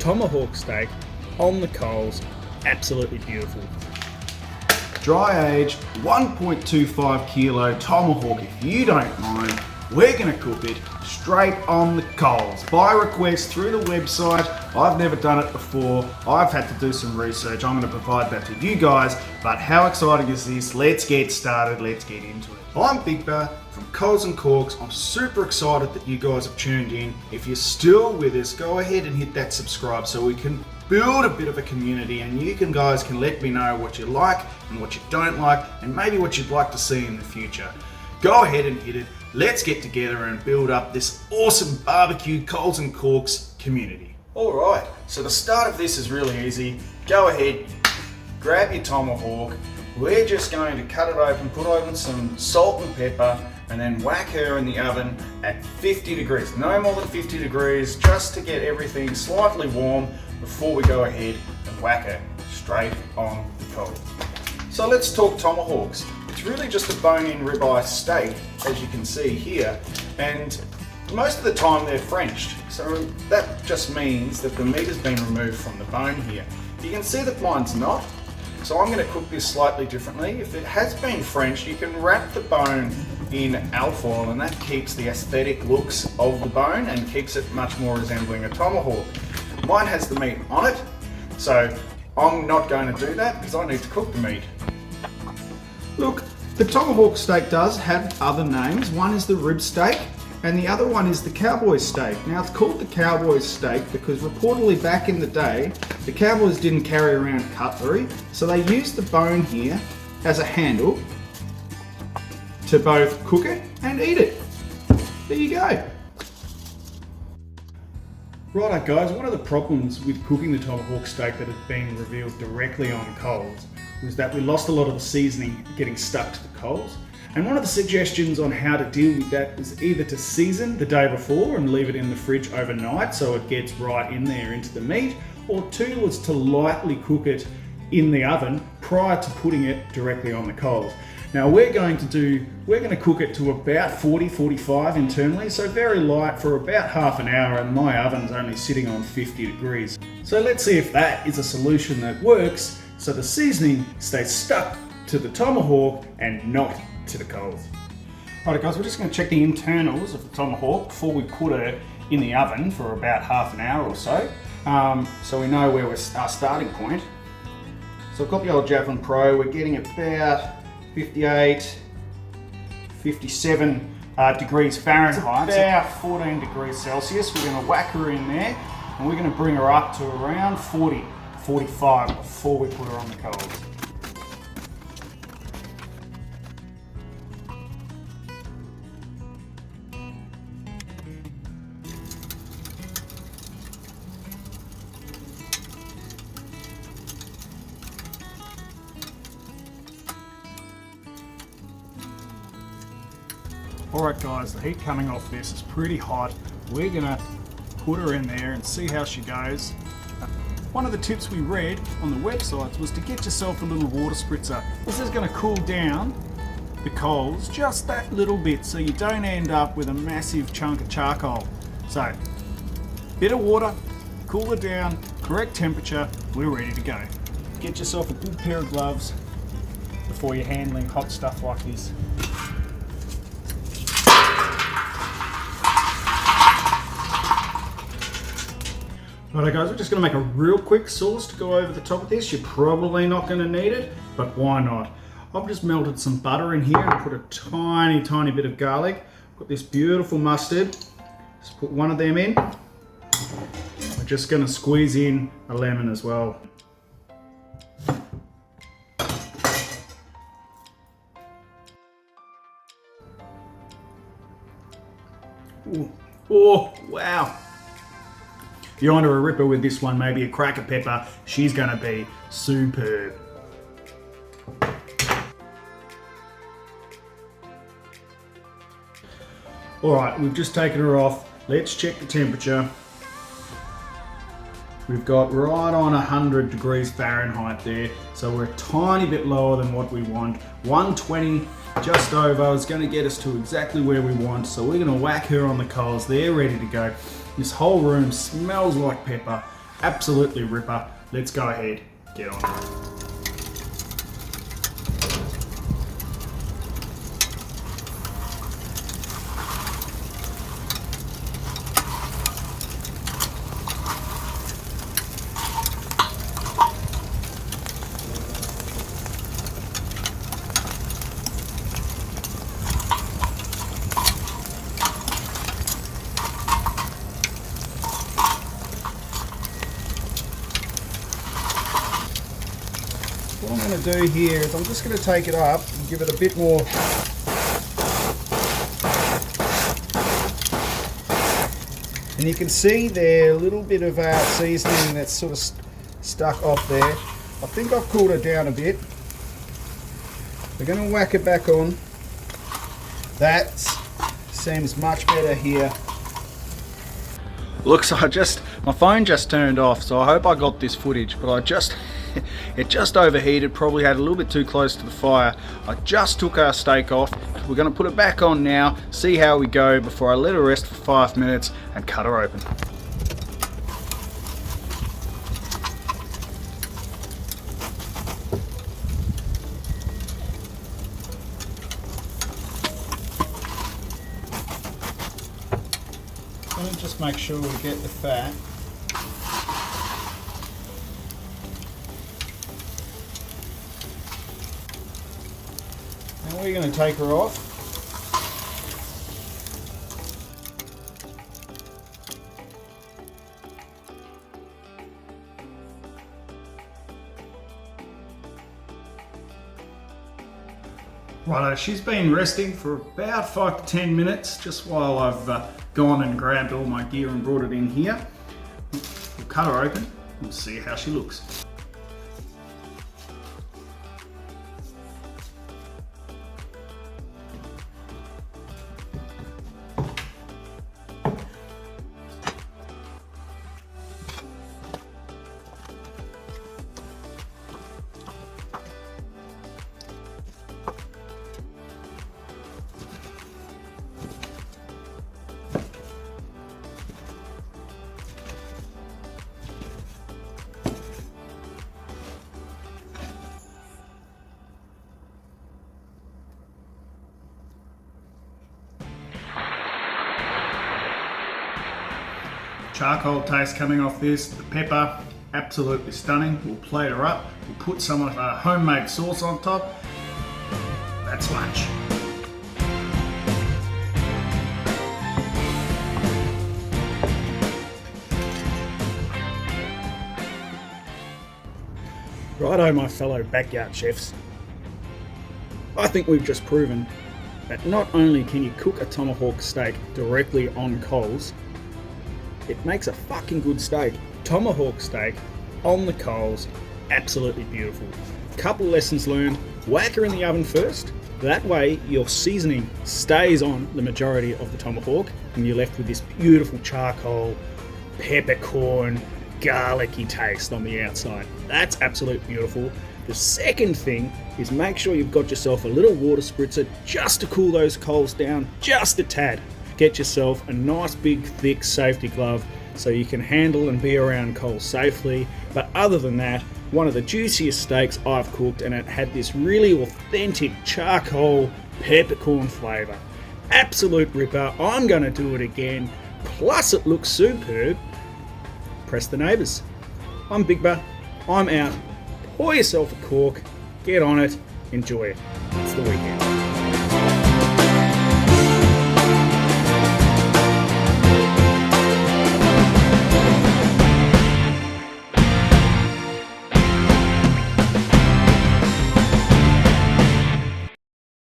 tomahawk steak on the coals, absolutely beautiful. Dry aged 1.25 kilo tomahawk, if you don't mind. We're going to cook it straight on the coals. By request through the website. I've never done it before. I've had to do some research. I'm going to provide that to you guys. But how exciting is this? Let's get started. Let's get into it. I'm Big Bear from Coals and Corks. I'm super excited that you guys have tuned in. If you're still with us, go ahead and hit that subscribe so we can build a bit of a community, and you guys can let me know what you like and what you don't like, and maybe what you'd like to see in the future. Go ahead and hit it. Let's get together and build up this awesome barbecue Coals and Corks community. Alright, so the start of this is really easy. Go ahead, grab your tomahawk. We're just going to cut it open, put on some salt and pepper, and then whack her in the oven at 50 degrees. No more than 50 degrees, just to get everything slightly warm before we go ahead and whack her straight on the coal. So let's talk tomahawks. It's really just a bone-in ribeye steak, as you can see here, and most of the time they're Frenched. So that just means that the meat has been removed from the bone here. You can see that mine's not, so I'm going to cook this slightly differently. If it has been Frenched, you can wrap the bone in alfoil, and that keeps the aesthetic looks of the bone and keeps it much more resembling a tomahawk. Mine has the meat on it, so I'm not going to do that because I need to cook the meat. Look, the tomahawk steak does have other names. One is the rib steak and the other one is the cowboy steak. Now it's called the cowboy steak because reportedly back in the day, the cowboys didn't carry around cutlery, so they used the bone here as a handle to both cook it and eat it. There you go. Righto guys, one of the problems with cooking the tomahawk steak that had been revealed directly on coals was that we lost a lot of the seasoning getting stuck to the coals. And one of the suggestions on how to deal with that is either to season the day before and leave it in the fridge overnight so it gets right in there into the meat, or two was to lightly cook it in the oven prior to putting it directly on the coals. Now we're going to cook it to about 40-45 internally, so very light for about half an hour, and my oven's only sitting on 50 degrees. So let's see if that is a solution that works so the seasoning stays stuck to the tomahawk and not to the coals. Alright guys, we're just going to check the internals of the tomahawk before we put it in the oven for about half an hour or so, so we know where our starting point. So I've got the old Javelin Pro. We're getting about 58, 57 degrees Fahrenheit, about 14 degrees Celsius. We're going to whack her in there and we're going to bring her up to around 40, 45 before we put her on the coals. Alright guys, the heat coming off this is pretty hot. We're gonna put her in there and see how she goes. One of the tips we read on the websites was to get yourself a little water spritzer. This is gonna cool down the coals just that little bit so you don't end up with a massive chunk of charcoal. So, bit of water, cool it down, correct temperature, we're ready to go. Get yourself a good pair of gloves before you're handling hot stuff like this. Alright guys, we're just going to make a real quick sauce to go over the top of this. You're probably not going to need it, but why not? I've just melted some butter in here and put a tiny bit of garlic. Got this beautiful mustard. Let's put one of them in. We're just going to squeeze in a lemon as well. Ooh. Oh, wow. If you're onto a ripper with this one, maybe a cracker pepper, she's going to be superb. Alright, we've just taken her off. Let's check the temperature. We've got right on 100 degrees Fahrenheit there, so we're a tiny bit lower than what we want. 120 just over is going to get us to exactly where we want, so we're going to whack her on the coals. They're ready to go. This whole room smells like pepper, Absolutely ripper. Let's go ahead, get on it. What I'm going to do here is I'm just going to take it up and give it a bit more. And you can see there a little bit of seasoning that's sort of stuck off there. I think I've cooled it down a bit. We're going to whack it back on. That seems much better here. Look, so my phone just turned off, so I hope I got this footage, but it just overheated, probably had a little bit too close to the fire. I just took our steak off. We're going to put it back on now, see how we go before I let her rest for 5 minutes and cut her open. Let me just make sure we get the fat. Now we're going to take her off. Righto, she's been resting for about 5 to 10 minutes, just while I've gone and grabbed all my gear and brought it in here. We'll cut her open and see how she looks. Charcoal taste coming off this, the pepper, absolutely stunning. We'll plate her up, we'll put some of our homemade sauce on top. That's lunch. Righto, my fellow backyard chefs. I think we've just proven that not only can you cook a tomahawk steak directly on coals, it makes a fucking good steak. Tomahawk steak on the coals, absolutely beautiful. Couple lessons learned: whack her in the oven first. That way your seasoning stays on the majority of the tomahawk and you're left with this beautiful charcoal, peppercorn, garlicky taste on the outside. That's absolutely beautiful. The second thing is make sure you've got yourself a little water spritzer just to cool those coals down just a tad. Get yourself a nice big thick safety glove so you can handle and be around coals safely. But other than that, one of the juiciest steaks I've cooked, and it had this really authentic charcoal peppercorn flavour. Absolute ripper. I'm going to do it again. Plus it looks superb. Press the neighbours. I'm Bigba. I'm out. Pour yourself a cork. Get on it. Enjoy it. It's the weekend.